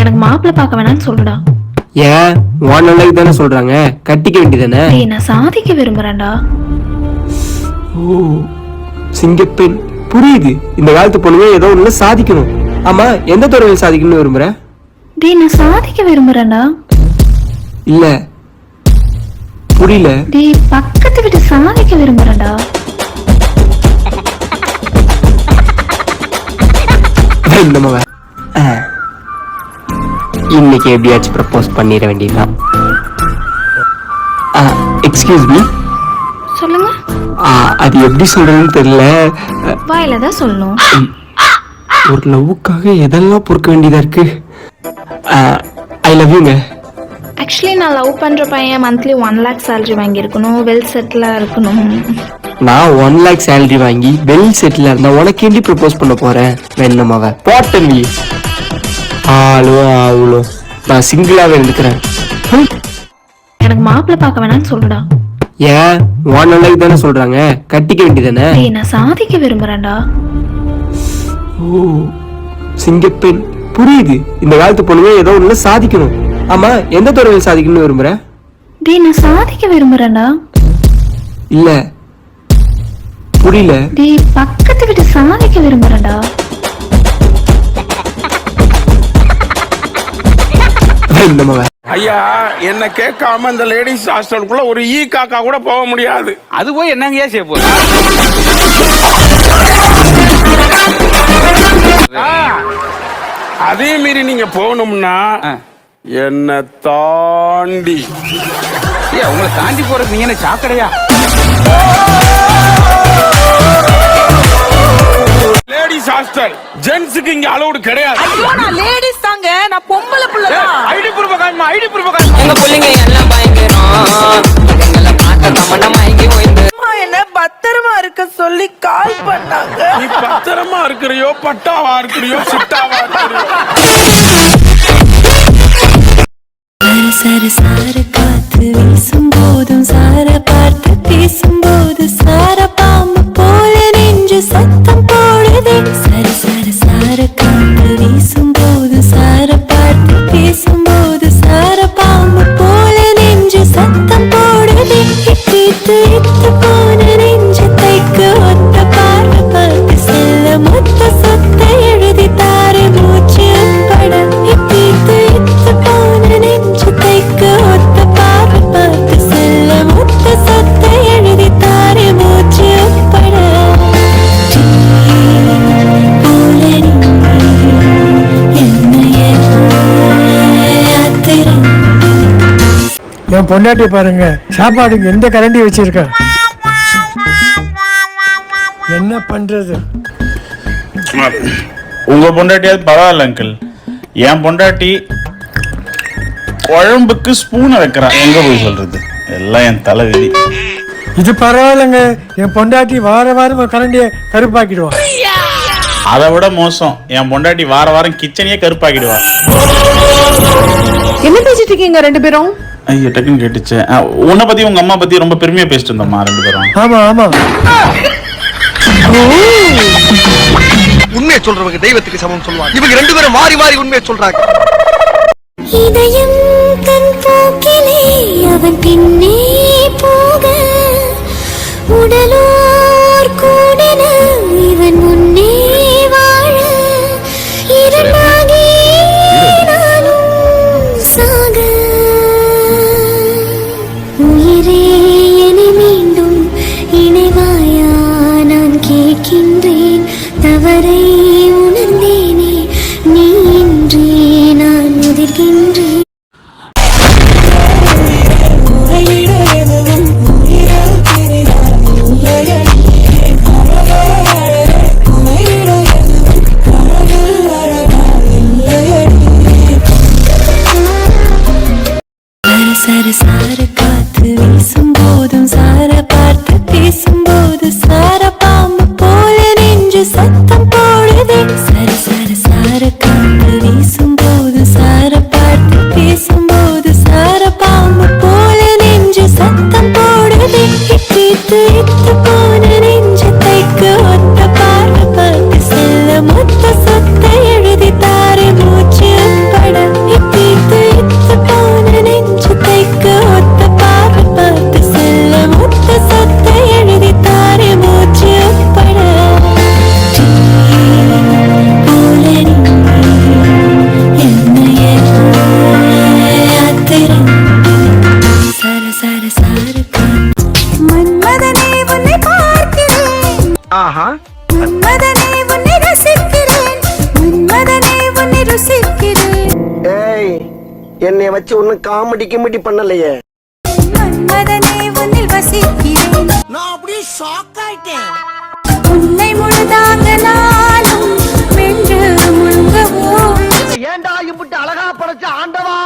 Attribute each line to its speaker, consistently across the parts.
Speaker 1: எனக்கு மாப்பிள்ளை பார்க்க வேணாம்னு சொல்லுடா.
Speaker 2: ஏன் உன் நல்லது தானே சொல்றாங்க, கட்டிக்க வேண்டியதானே?
Speaker 1: நான் சாதிக்க விரும்புறேன்டா.
Speaker 2: ஓ சிங்கப்பெண், புரியுது. இந்த காலத்து பொண்ணுங்க ஏதோ ஒண்ணு சாதிக்கணும். ஆமா, எந்த துறையில் சாதிக்கணும்னு விரும்புற?
Speaker 1: நான் சாதிக்க விரும்புறேன்டா.
Speaker 2: இல்ல புரியல.
Speaker 1: பக்கத்து வீட்டு சாதிக்க விரும்புறேன்டா.
Speaker 2: இன்னைக்கு எப்படியாச்சும் ப்ரப்போஸ் பண்ணிட வேண்டியதுதான். Excuse me.
Speaker 1: சொல்லுங்க.
Speaker 2: அது எப்படி சொல்றதுன்னு தெரியல.
Speaker 1: வாயில தான் சொல்லணும்.
Speaker 2: ஒரு லவ்வுக்காக எதெல்லாம் பொறுக்க வேண்டியதா இருக்கு. ஐ லவ் யூங்க.
Speaker 1: ஆக்சுவலி நான் லவ் பண்ற பையன் மந்த்லி 1 lakh சேலரி வாங்கி இருக்கணும், வெல் செட்டிலா இருக்கணும்.
Speaker 2: நான் 1 lakh சேலரி வாங்கி வெல் செட்டிலா இருந்தா உனக்கு எப்படி ப்ரப்போஸ் பண்ண போறேன்? வேணுமாவ போட்டவி ஆளோ ஆவுளோ, நான் சிங்கிளாவே இருந்துக்கிறேன்.
Speaker 1: எனக்கு மாப்பிள்ளை பார்க்க வேணாம்னு சொல்லுடா.
Speaker 2: ஏன் உன் நல்லது தானே சொல்றாங்க, கட்டிக்க வேண்டியதானே?
Speaker 1: நான் சாதிக்க விரும்புறேன்டா.
Speaker 2: ஓ சிங்கப்பெண், புரியுது. இந்த காலத்து பொண்ணுங்க ஏதோ ஒண்ணு சாதிக்கணும். ஆமா, எந்த துறையில் சாதிக்கணும்னு விரும்புற?
Speaker 1: நான் சாதிக்க விரும்புறேன்டா.
Speaker 2: இல்ல புரியல.
Speaker 1: பக்கத்து வீட்டு சாதிக்க விரும்புறேன்டா.
Speaker 3: ஐயா, என்ன கேட்காம இந்த லேடிஸ் ஹாஸ்டலுக்குள்ள ஒரு ஈ காக்கா கூட போக முடியாது.
Speaker 4: அது போய் என்னங்கயா செய்ய போகுது?
Speaker 3: அதே மீறி நீங்க போகணும்னா என்ன தாண்டி.
Speaker 4: உங்களை தாண்டி போறது நீங்க என்ன சாக்கடையா?
Speaker 3: லேடிஸ் ஹாஸ்டல் ஜென்ஸுக்கு இங்க அலௌட் கிடையாது.
Speaker 5: ஐயோ, நான் லேடிஸ் தாங்க, நான் பொம்பளை புள்ள தான்.
Speaker 3: ஐடி ப்ரூஃப் காணுமா? ஐடி ப்ரூஃப் காணுமா?
Speaker 6: எங்க புள்ளைங்க எல்லாம் பயங்கரம், எங்கள பார்த்த தமன மயங்கி போயிந்து.
Speaker 5: என்ன பத்திரமா இருக்க சொல்லி கால் பண்ணாங்க.
Speaker 3: நீ பத்திரமா இருக்கிறியோ, பட்டாவா இருக்கிறியோ, சிட்டாவா இருக்கிறியோ?
Speaker 7: சார சார காத்து வீசும் போதும், சார பார்த்து பேசும் போது, சார பாம்பு போல நெஞ்சு சத்தம் போடுதே. சார சார சார காத்து வீசும் போது, சார பார்த்து பேசும் போது, சார பாம்பு போல நெஞ்சு சத்தம் போடுதே. இத்து இத்து போன நெஞ்சு தைக்க ஒத்த பார்வை பார்த்து செல்ல மொத்த சொத்த எழுதி தாரு மூச்சு உட்பட. இத்து இத்து போன நெஞ்சு தைக்க ஒத்த பார்வை பார்த்து செல்ல மொத்த சொத்த எழுதி தாரு மூச்சு உட்பட.
Speaker 8: என் பொண்டாட்டி பாருங்க, சாப்பாடுக்கு எந்த கரண்டி வச்சிருக்க. என்ன பண்றது?
Speaker 9: உங்க பொண்டாட்டியாவது பரவாயில்ல அங்கிள். என் பொண்டாட்டி குழம்புக்கு ஸ்பூனை வைக்கிறா, எங்க போய் சொல்றது? எல்லாம் என் தலைவிதி.
Speaker 8: இது பரவாயில்லைங்க, என் பொண்டாட்டி வார வாரம் கரண்டிய கருப்பாக்கிடுவான்.
Speaker 9: அதை விட மோசம், என் பொண்டாட்டி வார வாரம் கிச்சனையே கருப்பாக்கிடுவா.
Speaker 5: என்ன பேசிட்டு இருக்கீங்க ரெண்டு பேரும்?
Speaker 9: ஐயோ, டக்குன்னு கேட்டுச்சு. உன்னை பத்தி உங்க அம்மா பத்தி ரொம்ப பெருமையா பேசிட்டு இருந்தோம்மா ரெண்டு பேரும்.
Speaker 8: ஆமா ஆமா.
Speaker 10: உண்மையை சொல்றவங்க தெய்வத்துக்கு சமம் சொல்லுவாங்க. இவங்க ரெண்டு பேரும் மாறி மாறி உண்மையை சொல்றாங்க.
Speaker 7: இதயம் தன் போக்கிலே அவன் பின்னே போக, உடலோர் கூடன இவன் முன்னே வாழ, இரண்டாகி நானும் சாக. உயிரே என்னை மீண்டும் இணைவாயா நான் கேட்கின்றேன். தவறை உணர்ந்தேனே, நீ இன்றி நான் முதிர்கின்றேன். சார சார காத்து வீசும் போதும், சார பார்த்து பேசும் போது, சார பாம்பு போல நெஞ்சு சத்தம் போடுதே. சார சார சார காத்து வீசும் போது, சார பார்த்து பேசும் போது, சார பாம்பு போல நெஞ்சு சத்தம் போடுதே. இத்து இத்து போன நெஞ்சு தைக்க ஒத்த பார்வை பார்த்து செல்ல மொத்த சொத்த எழுதி தாரு மூச்சு உட்பட.
Speaker 10: என்னைய வச்சு ஒன்னும் காமெடி கிமெடி பண்ணலையே.
Speaker 7: மன்மதனே உன்னில் வசிக்கிறேன்,
Speaker 5: நான் அப்படியே ஷாக் ஆயிட்டேன்.
Speaker 7: உன்னை முழுதாக நானும் வென்று முழுங்கவோ,
Speaker 10: ஏன்டா இம்புட்டு அழகா படைச்ச ஆண்டவா.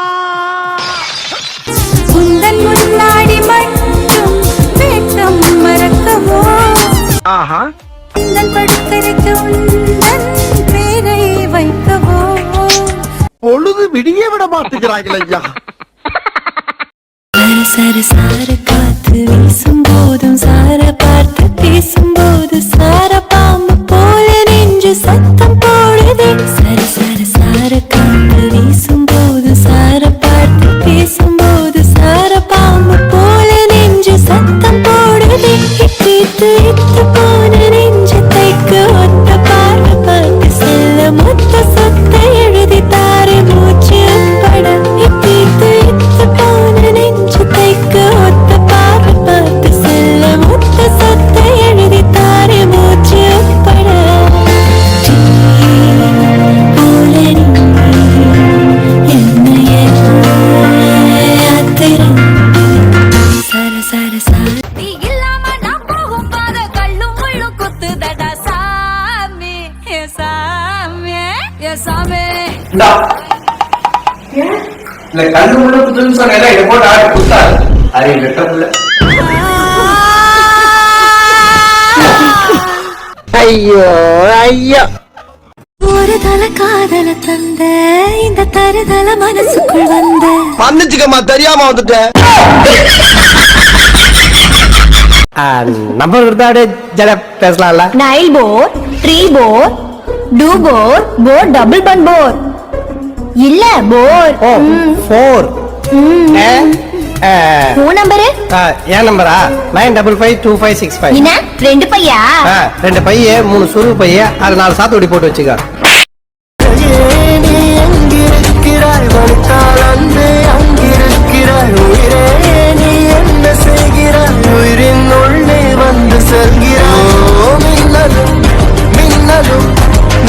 Speaker 7: உந்தன் முன்னாடி மட்டும் வேட்டம் மறக்கவோ,
Speaker 10: ஆஹா,
Speaker 7: உந்தன் படுக்கரைக்கு உந்தன் பேரை வைக்கவோ.
Speaker 10: பொழுது விடிய விட மாட்டேங்கிறாங்களே ஐயா.
Speaker 7: சர சார காத்து வீசும் போதும் சார பார்த்து பேசும் போது சார பாம்பு போல நெஞ்சு சத்தம் போடுதே. சர சர சார காத்து வீசும் போது சார பார்த்து பேசும் போது சார பாம்பு போல நெஞ்சு சத்தம் போடுதே. இத்து இத்து போன நெஞ்சு தைக்கு ஒத்த பார்வை பார்த்து செல்ல மொத்த சொத்தை எழுதி தாரை மூச்சு பட. இத்து இத்து போன நெஞ்சு தைக்கு ஒத்த பார்வை பார்த்து செல்ல மொத்த சொத்தை எழுதி தாரை மூச்சு பட. போல என்னைய அத்திரம் சர சர சார இல்லாம நான் போகும் பாத கள்ளும் முள்ளும் குத்துதடா சாமி. ஏ சாமி, ஏ சாமி.
Speaker 2: இல்ல கல்லு முள்ள குத்துன்னு சொன்னேன், இதை போட்டு ஆடி குத்தாரு. அது வெட்டமுள்ள.
Speaker 10: ஐயோ ஐயோ.
Speaker 7: ஒரு தல காதல தந்த இந்த தருதல மனசுக்குள் வந்த
Speaker 10: மன்னிச்சுக்கம்மா, தெரியாம வந்துட்டேன்.
Speaker 2: நம்பர் கொடுத்தா அப்படியே ஜட பேசலாம்ல.
Speaker 1: நைல் போர், ட்ரீ போர், டூ போர், போர் டபுள் பன் போர் இல்ல போர்.
Speaker 2: 4
Speaker 1: உன் நம்பரு
Speaker 2: ஏன் நம்பரா? 95552565.
Speaker 1: என்ன 2 பையா?
Speaker 2: 2 பைய 3 சுரு பைய, அது 4 சாத்துக்குடி போட்டு வச்சுக்க.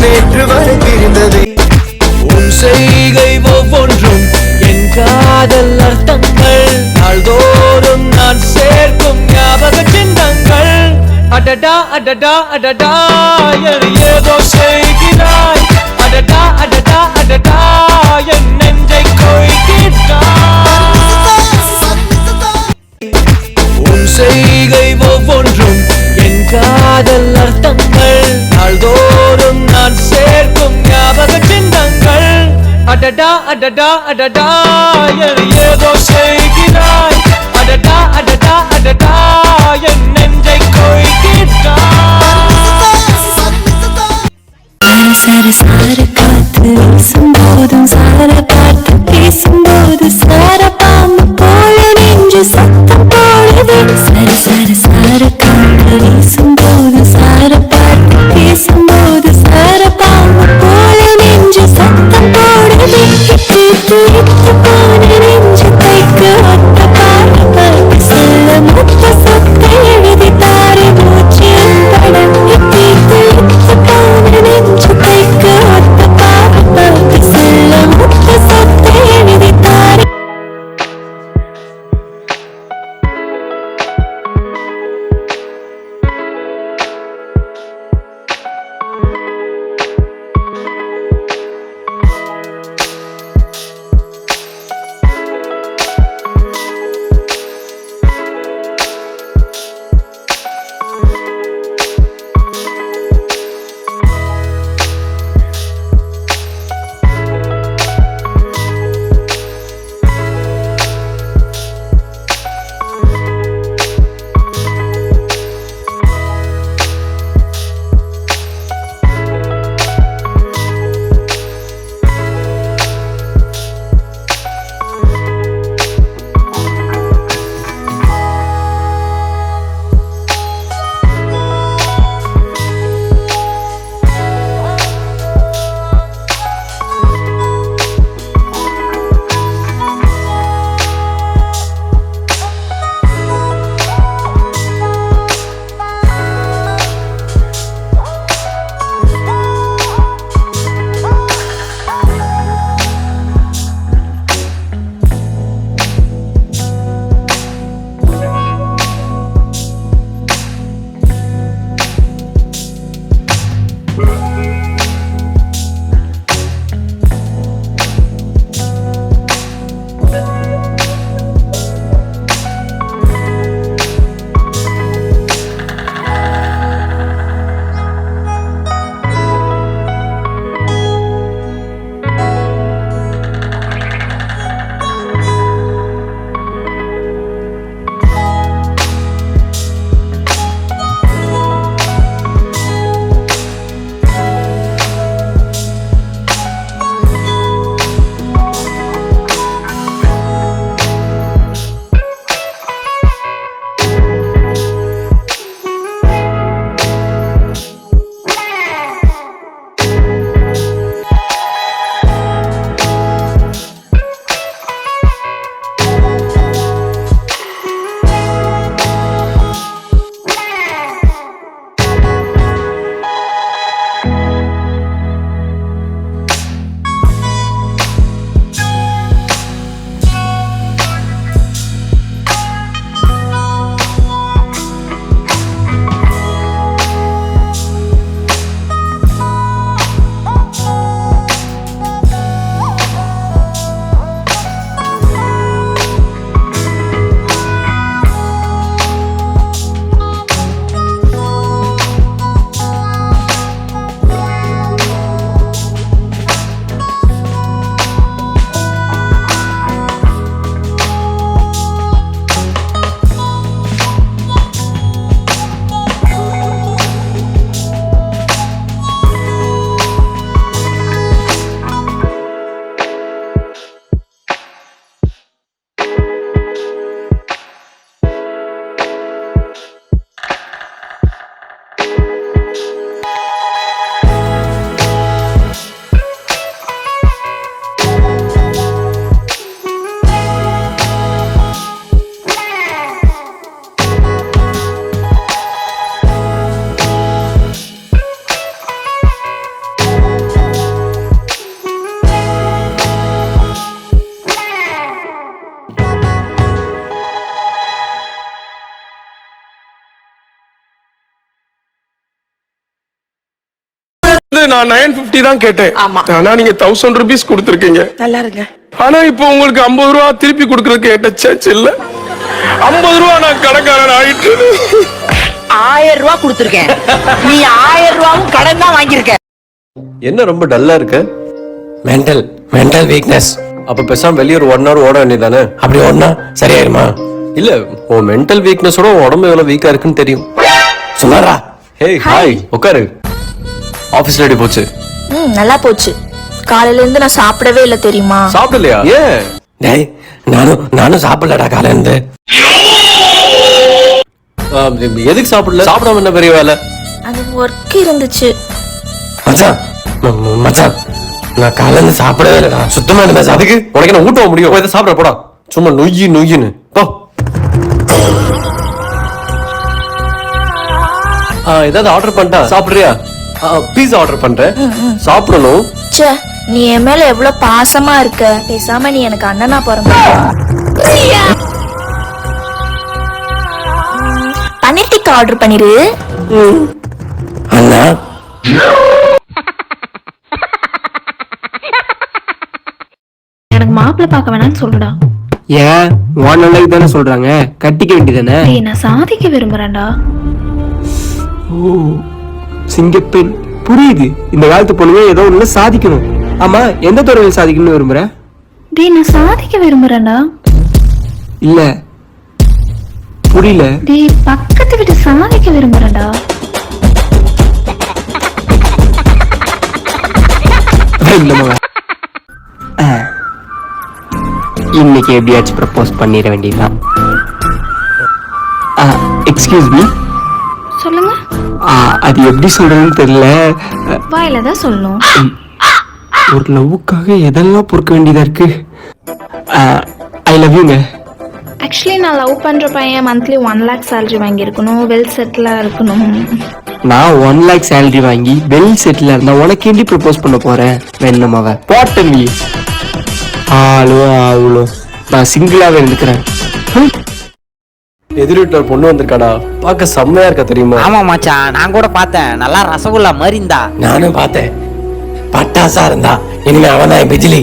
Speaker 10: நேற்று வரை பிரிந்தது உன் செய்கை ஒவ்வொன்றும் என் காதல் அர்த்தங்கள். நாள்தோறும் நான் சேர்க்கும் ஞாபக சின்னங்கள். அடடா அடடா அடடா ஏதோ செய்கிறாய். அடடா அடடா அடடா என் நெஞ்சை கொய்கிறாய். உன் செய்கை ஒவ்வொன்றும் என் காதல் அர்த்தங்கள். நாள்தோறும் நான் சேர்க்கும் ஞாபக சின்னங்கள். அடடா அடடா அடடா ஏதோ செய்கிறாய். அடடா அடடா அடடா என் நெஞ்சை கொய்கிறாய்.
Speaker 7: சர சார காத்து வீசும் போதும் சார பார்த்து பேசும் போது சார பாம்பு போல நெஞ்சு சத்தம் போடுதே. சர சர சார காத்து வீசும் போது சார பார்த்து பேசும் போது சார பாம்பு போல நெஞ்சு சத்தம் போடுதே. இத்து இத்து போன நெஞ்சு தைக்கு ஒத்த பார்வை பார்த்து செல்ல மொத்த சொத்தை எழுதி தாரை மூச்சு பட. இத்து இத்து போன நெஞ்சு தைக்கு ஒத்த பார்வை பார்த்து செல்ல மொத்த சொத்தை எழுதி தாரை.
Speaker 3: நான் 950 தான் கேட்டேன்.
Speaker 5: ஆமா.
Speaker 3: ஆனா நீங்க 1000 rupees கொடுத்துருக்கீங்க.
Speaker 5: நல்லா இருங்க.
Speaker 3: ஆனா இப்போ உங்களுக்கு 50 ரூபா திருப்பி கொடுக்கறதுக்கு என்கிட்ட சேச்சு இல்ல. 50 ரூபா நான் கடைக்காரன் ஆயிட்டு.
Speaker 5: 1000 ரூபாய் கொடுத்துருக்கேன். நீ 1000 ரூபாயும் கடன் தான் வாங்கியிருக்க.
Speaker 2: என்ன ரொம்ப டல்லா இருக்க?
Speaker 10: Mental weakness.
Speaker 2: அப்ப பேசாம வெளியே ஒரு 1 hour ஓட வேண்டியதானே?
Speaker 10: அப்படி ஓடுனா சரியாயிருமா?
Speaker 2: இல்ல உன் மென்டல் வீக்னஸோட உடம்பு எவ்வளவு வீக்கா இருக்குன்னு தெரியும்.
Speaker 10: சொன்னாரா?
Speaker 2: ஹேய் ஹாய் உட்காரு. ஆபீஸ்ல எப்படி போச்சு?
Speaker 1: நல்லா போச்சு. காலையில இருந்து நான் சாப்பிடவே இல்லை தெரியுமா?
Speaker 2: சாப்பிடலையா? ஏன்?
Speaker 10: டேய் நானும் சாப்பிடலடா காலையில இருந்து.
Speaker 2: எதுக்கு சாப்பிடல? சாப்பிடாம என்ன பெரிய வேலை?
Speaker 1: அது ஒர்க் இருந்துச்சு.
Speaker 10: மச்சான் நான் காலையில இருந்து சாப்பிடவே இல்லடா. சுத்தமா இருந்தேன்.
Speaker 2: அதுக்கு உனக்கு என்ன ஊட்ட முடியும்? இதை சாப்பிட போடா. சும்மா நொய்யின்னு போ. ஏதாவது ஆர்டர் பண்ணிட்டா சாப்பிடுறியா? பீஸா ஆர்டர் பண்றேன். சாப்பிடணும்.
Speaker 1: ச்சே, நீ என் மேல எவ்வளவு பாசமா இருக்க. பேசாம நீ எனக்கு அண்ணனா பிறந்த. பன்னீர் டிக்கா ஆர்டர் பண்ணிரு.
Speaker 10: அண்ணா
Speaker 1: எனக்கு மாப்பிள்ளை பார்க்க வேணாம்னு சொல்லுடா.
Speaker 2: ஏன் ஒன் லைக் தானே சொல்றாங்க, கட்டிக்க வேண்டியதானே?
Speaker 1: நான் சாதிக்க விரும்புறேன்டா.
Speaker 2: ஓ சிங்கப்பெண் புரியுது. இந்த காலத்து பொண்ணுங்க ஏதோ ஒண்ணு சாதிக்கணும். ஆமா, எந்த துறையில் சாதிக்கணும்னு விரும்புற?
Speaker 1: டேய் நான் சாதிக்க விரும்புறேன்டா.
Speaker 2: இல்ல புரியல.
Speaker 1: டேய் பக்கத்து வீட்டு சாதிக்க விரும்புறேன்டா.
Speaker 2: இன்னைக்கு எப்படியாச்சும் ப்ரப்போஸ் பண்ணிட வேண்டியதுதான். Excuse me.
Speaker 1: சொல்லுங்க.
Speaker 2: அது எப்படி சொல்றதுன்னு தெரியல.
Speaker 1: வாயில தான் சொல்லணும்.
Speaker 2: ஒரு லவ்வுக்காக எதெல்லாம் பொறுக்க வேண்டியதா இருக்கு. ஐ லவ் யூங்க.
Speaker 1: ஆக்சுவலி நான் லவ் பண்ற பையன் மந்த்லி 1 lakh salary வாங்கி இருக்கணும், வெல் செட்டிலா இருக்கணும்.
Speaker 2: நான் 1 lakh salary வாங்கி வெல் செட்டிலா இருந்தா உனக்கு எப்படி ப்ரப்போஸ் பண்ண போறேன்? வேணுமாவ போட்டவி ஆளோ நான் சிங்கிளாவே இருந்துக்கிறேன். எதிர் வீட்டுல பொண்ணு வந்திருக்காடா, பார்க்க செம்மையா இருக்கா தெரியுமா?
Speaker 6: ஆமா மச்சான், நான் கூட பார்த்தேன். நல்லா ரசகுல்லா மாதிரி இருந்தா.
Speaker 10: நானும் பார்த்தேன். பட்டாசா இருந்தா. இனிமே அவன் பிஜிலி.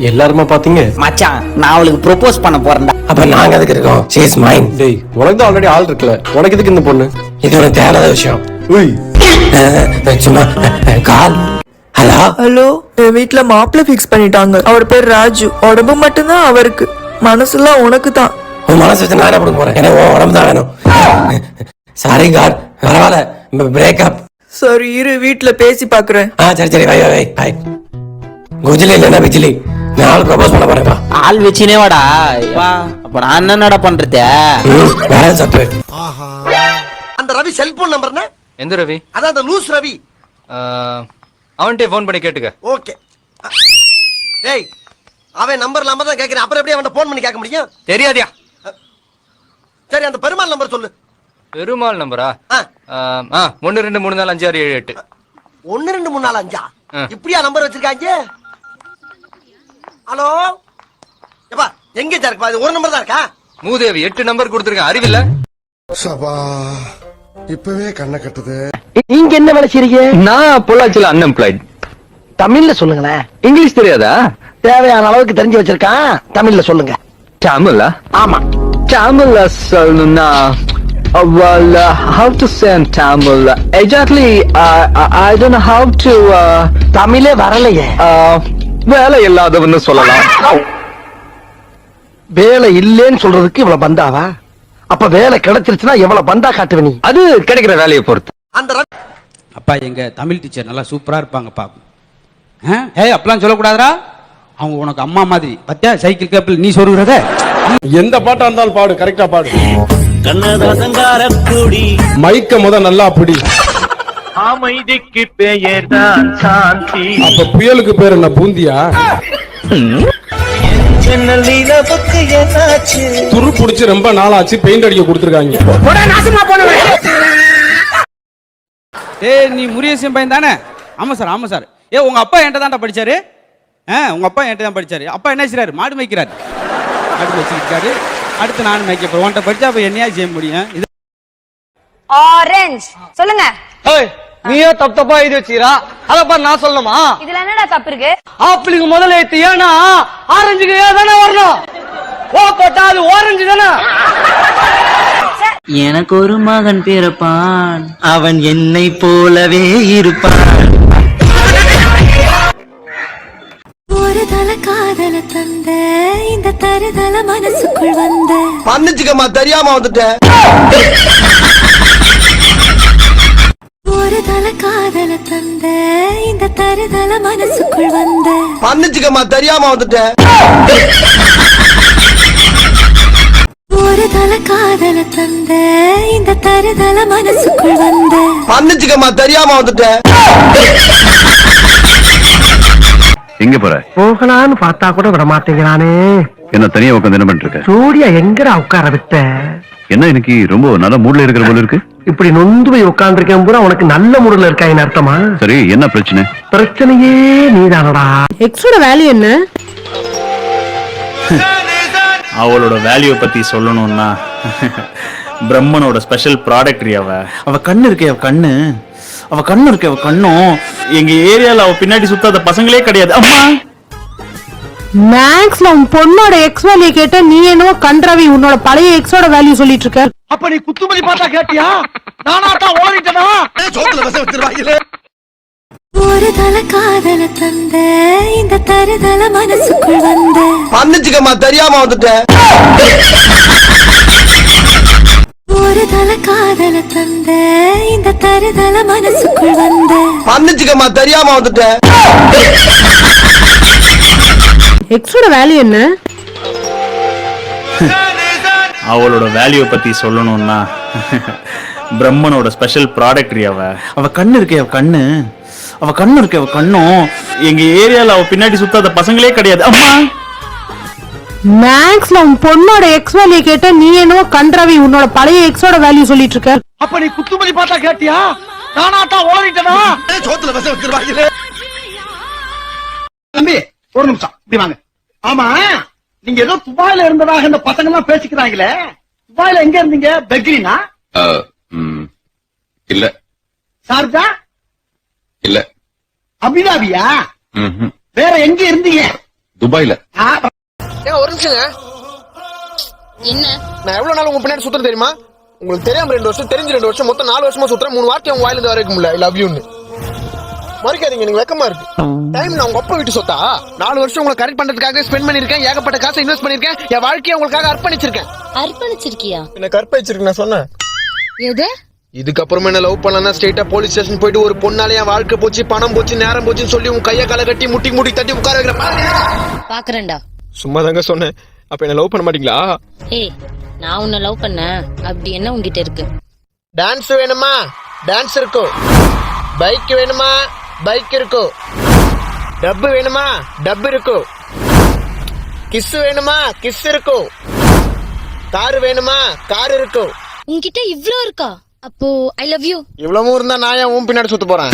Speaker 2: எல்லாருமா பாத்தீங்க?
Speaker 6: மச்சான் நான் அவளுக்கு ப்ரொபோஸ் பண்ண போறேன்டா.
Speaker 10: அப்ப நாங்க எதுக்கு இருக்கோம்? she is mine.
Speaker 2: டேய் உனக்கு தான் ஆல்ரெடி ஆள் இருக்குல்ல, உனக்கு எதுக்கு இந்த பொண்ணு?
Speaker 10: இது ஒரு தேவையான விஷயம்.
Speaker 2: உய்
Speaker 10: சும்மா கால். ஹலோ
Speaker 5: ஹலோ, என் வீட்ல மாப்பிள்ளை ஃபிக்ஸ் பண்ணிட்டாங்க. அவர் பேர் ராஜு. உடம்பு மட்டும்தான் அவருக்கு, மனசுலாம் உனக்கு தான்.
Speaker 10: உன் மனசு வச்சு நான் கொடுக்க போறேன். எனக்கு உன் உடம்பு தான் வேணும். சாரி கார், பரவாயில்ல. பிரேக்கப்.
Speaker 5: சரி இரு, வீட்ல பேசி பாக்குறேன்.
Speaker 10: சரி வை. குஜிலி இல்லைன்னா பிஜிலி. நான் ஆள் ப்ரப்போஸ் பண்ண போறேன்ப்பா.
Speaker 6: ஆள் வச்சுனே வாடா. அப்ப நான் என்னடா பண்றது?
Speaker 10: வேற சப்பு.
Speaker 11: அந்த ரவி செல்போன் நம்பர்னா?
Speaker 10: எந்த ரவி?
Speaker 11: அதான் அந்த லூஸ் ரவி.
Speaker 10: அவன்கிட்ட ஃபோன் பண்ணி கேட்டுக்க.
Speaker 11: ஓகே. டேய் அவன் நம்பர் இல்லாம தான் கேக்குறேன். அப்புறம் எப்படி அவன் ஃபோன் பண்ணி கேட்க முடியும்?
Speaker 10: தெரியாதியா?
Speaker 11: சரி அந்த பெருமாள் நம்பர் சொல்லு.
Speaker 10: பெருமாள் நம்பரா? 1 2 3 4 5 6 7 8.
Speaker 11: 1 2 3 4 5. இப்படியா நம்பர் வச்சிருக்காங்க? ஹலோ எப்பா எங்க இருக்கா? இது ஒரு நம்பர் தான் இருக்கா?
Speaker 10: மூதேவி 8 நம்பர் கொடுத்துருக்கேன், அறிவில்ல?
Speaker 11: சபா இப்பவே கண்ணை கட்டுது.
Speaker 6: நீங்க என்ன வேலை செய்றீங்க?
Speaker 10: நான் பொள்ளாச்சியில் அன்எம்ப்ளாய்ட்.
Speaker 6: தமிழ்ல சொல்லுங்களேன்.
Speaker 10: இங்கிலீஷ் தெரியாதா?
Speaker 6: தேவையான அளவுக்கு தெரிஞ்சு வச்சிருக்கான். தமிழ்ல சொல்லுங்க.
Speaker 10: தமிழா?
Speaker 6: ஆமா.
Speaker 10: தமிழ்ல சொல்லணும்னா well how to say in Tamil exactly I don't know how to
Speaker 6: தமிழே வரலையே.
Speaker 10: வேலை இல்லாதவன்னு சொல்லலாம்.
Speaker 6: வேலை இல்லேன்னு சொல்றதுக்கு இவ்வளவு பந்தாவா? அப்ப வேலை கிடைச்சிருச்சுன்னா எவ்வளவு பந்தா காட்டுவ நீ?
Speaker 10: அது கிடைக்கிற வேலையை பொறுத்து.
Speaker 11: அந்த
Speaker 4: அப்பா எங்க தமிழ் டீச்சர் நல்லா சூப்பரா இருப்பாங்கப்பா. ஏய் அப்பலாம் சொல்லக்கூடாதுடா. அவங்க உனக்கு அம்மா மாதிரி. பத்தியா சைக்கிள் கேப்பில் நீ சொல்றத?
Speaker 3: எந்த பாட்டா இருந்தாலும் பாடு, கரெக்டா பாடு. மைக்க நல்லா பிடி.
Speaker 8: அமைதிக்கு பெயர் தான் சாந்தி.
Speaker 3: அப்ப புயலுக்கு பேர் என்ன, பூந்தியா? துரு புடிச்சு ரொம்ப நாளாச்சு, பெயிண்ட் அடிக்க கொடுத்துருக்காங்க.
Speaker 4: ஏய் நீ முருகேசன் பையன் தானே? ஆமா சார். ஏ உங்க அப்பா என்கிட்ட தான்டா படிச்சாரு. உங்க அப்பா என்கிட்ட தான் படிச்சாரு. அப்பா என்ன செய்றாரு? மாடு மேய்க்கிறாரு. மாடு மேய்ச்சிருக்காரு. அடுத்து நானும் மேய்க்க போறேன். உன்கிட்ட படிச்சா அப்ப என்னையா செய்ய முடியும்? இது
Speaker 1: ஆரஞ்சு சொல்லுங்க.
Speaker 10: நீயே தப்பா எழுதி வச்சுக்கிறா அதப்பா நான் சொல்லணுமா?
Speaker 1: இதுல என்னடா தப்பு இருக்கு?
Speaker 10: ஆப்பிளுக்கு முதல்ல ஏத்து, ஏன்னா ஆரஞ்சுக்கு ஏதானே வரணும். ஓ போட்டா அது ஓரஞ்சு தானே.
Speaker 6: எனக்கு ஒரு மகன் பிறப்பான், அவன் என்னை போலவே இருப்பான்.
Speaker 7: ஒரு தல காதல தந்த இந்த தருதல மனசுக்குள் வந்த
Speaker 11: மன்னிச்சுக்கம்மா தெரியாம வந்துட்டேன்.
Speaker 7: ஒரு தல காதல தந்த இந்த தருதல மனசுக்குள் வந்த
Speaker 11: மன்னிச்சுக்கம்மா தெரியாம வந்துட்டேன்.
Speaker 7: ஒரு தல காதல தந்த இந்த தருதல மனசுக்குள் வந்த
Speaker 11: மன்னிச்சுக்கம்மா தெரியாம வந்துட்டேன்.
Speaker 10: எங்க போற?
Speaker 8: போகலான்னு பார்த்தா கூட விட மாட்டேங்கிறானே.
Speaker 10: என்ன தனியா உட்காந்து என்ன பண்ணிட்டு இருக்க?
Speaker 8: சூர்யா எங்கடா உட்கார விட்ட?
Speaker 10: என்ன இன்னைக்கு ரொம்ப நல்ல மூட்ல இருக்கிற போல இருக்கு.
Speaker 8: இப்படி நொந்து போய் உட்கார்ந்துருக்கேன் பூரா உனக்கு நல்ல முறையில் இருக்காயின்னு அர்த்தமா?
Speaker 10: சரி, என்ன பிரச்சனை?
Speaker 8: பிரச்சனையே நீதானடா. எக்ஸோட வேல்யூ என்ன?
Speaker 9: அவளோட வேல்யூ பத்தி சொல்லணும்னா பிரம்மனோட ஸ்பெஷல் ப்ராடக்ட் அவ கண்ணு இருக்கே, அவ கண்ணும் எங்க ஏரியால அவ பின்னாடி சுத்தாத பசங்களே கிடையாது. அம்மா
Speaker 8: மேக்ஸ்ல உன் பொண்ணோட எக்ஸ் வேல்யூ கேட்ட நீ என்னவோ கண்ட்ரவி உன்னோட பழைய எக்ஸோட வேல்யூ சொல்லிட்டு இருக்க.
Speaker 10: அப்ப நீ குத்துமதி பார்த்தா கேட்டியா? நானா தான் ஓடிட்டனா?
Speaker 11: சோத்துல பச வச்சிருவாங்களே.
Speaker 7: ஒரு தல காதல தந்த இந்த தருதல மனசுக்குள் வந்த
Speaker 11: மன்னிச்சுக்கம்மா தெரியாம வந்துட்டேன்.
Speaker 7: ஒரு தல காதல தந்த இந்த தருதல மனசுக்குள் வந்த
Speaker 11: மன்னிச்சுக்கம்மா தெரியாம வந்துட்டேன்.
Speaker 8: எக்ஸோட வேல்யூ என்ன?
Speaker 9: அவளோட வேல்யூ பத்தி சொல்லணும்னா பிரம்மனோட ஸ்பெஷல் ப்ராடக்ட் அவ கண்ணு இருக்கே, அவ கண்ணும் எங்க ஏரியால அவ பின்னாடி சுத்தாத பசங்களே கிடையாது. அம்மா
Speaker 8: மேக்ஸ்ல உன் பொண்ணோட எக்ஸ் வேல்யூ கேட்ட நீ என்னவோ கண்ட்ரவி உன்னோட பழைய எக்ஸோட வேல்யூ சொல்லிட்டு இருக்க.
Speaker 10: அப்ப நீ குத்துமதி பார்த்தா கேட்டியா? நானா தான் ஓடிட்டனா?
Speaker 11: சோத்துல பச வச்சிருவாங்களே.
Speaker 10: தம்பி ஒரு நிமிஷம் இப்படி வாங்க. ஆமா, நீங்க ஏதோ துபாயில இருந்ததாக இந்த பசங்க எல்லாம் பேசிக்கிறாங்களே. துபாயில எங்க இருந்தீங்க? பெக்ரினா?
Speaker 3: இல்ல
Speaker 10: சார்ஜா?
Speaker 3: இல்ல.
Speaker 10: அபிதாபியா? வேற எங்க இருந்தீங்க?
Speaker 3: துபாயில.
Speaker 11: ஒரு நிமிஷங்க.
Speaker 1: என்ன?
Speaker 11: நான் எவ்வளவு நாள் உங்க பின்னாடி சுத்துறேன் தெரியுமா? உங்களுக்கு தெரியாம 2 வருஷம், தெரிஞ்சு 2 வருஷம், மொத்தம் 4 வருஷமா சுத்துறேன். 3 வார்த்தை உங்க வாயில இருந்து வர வைக்க முடியல. ஐ லவ் யூன்னு மறைக்காதீங்க, நீங்க வெக்கமா இருக்கு. டைம் நான் உங்க அப்பா வீட்டு சொத்தா? 4 வருஷம் உங்களை கரெக்ட் பண்றதுக்காக ஸ்பெண்ட் பண்ணிருக்கேன். ஏகப்பட்ட காசை இன்வெஸ்ட் பண்ணிருக்கேன். என் வாழ்க்கையை உங்களுக்காக அர்ப்பணிச்சிருக்கேன்.
Speaker 1: அர்ப்பணிச்சிருக்கியா?
Speaker 11: என்ன கற்பழிச்சிருக்கு நான் சொன்னேன்.
Speaker 1: எது?
Speaker 11: இதுக்கப்புறமா என்ன லவ் பண்ணலன்னா ஸ்ட்ரெயிட்டா போலீஸ் ஸ்டேஷன் போயிட்டு ஒரு பொண்ணால என் வாழ்க்கை போச்சு, பணம் போச்சு, நேரம் போச்சுன்னு சொல்லி உங்க கையை காலை கட்டி முட்டி தட்டி உட்கார வைக்கிற
Speaker 1: பாக்குறேன்டா.
Speaker 11: சும்மா தாங்க சொன்னேன். அப்ப என்ன லவ் பண்ண மாட்டீங்களா?
Speaker 1: ஏய், நான் உன்னை லவ் பண்ண அப்படி என்ன உன்கிட்ட இருக்கு?
Speaker 11: டான்ஸ் வேணுமா? டான்ஸ் இருக்கும். பைக் வேணுமா? பைக் இருக்கும். டப்பு வேணுமா? டப்பு இருக்கும். கிஸ் வேணுமா? கிஸ் இருக்கும். கார் வேணுமா? கார் இருக்கும்.
Speaker 1: உன்கிட்ட இவ்ளோ இருக்கா? அப்போ ஐ லவ் யூ.
Speaker 11: இவ்வளவும் இருந்தா நான் ஏன் உன் பின்னாடி சுத்த போறேன்?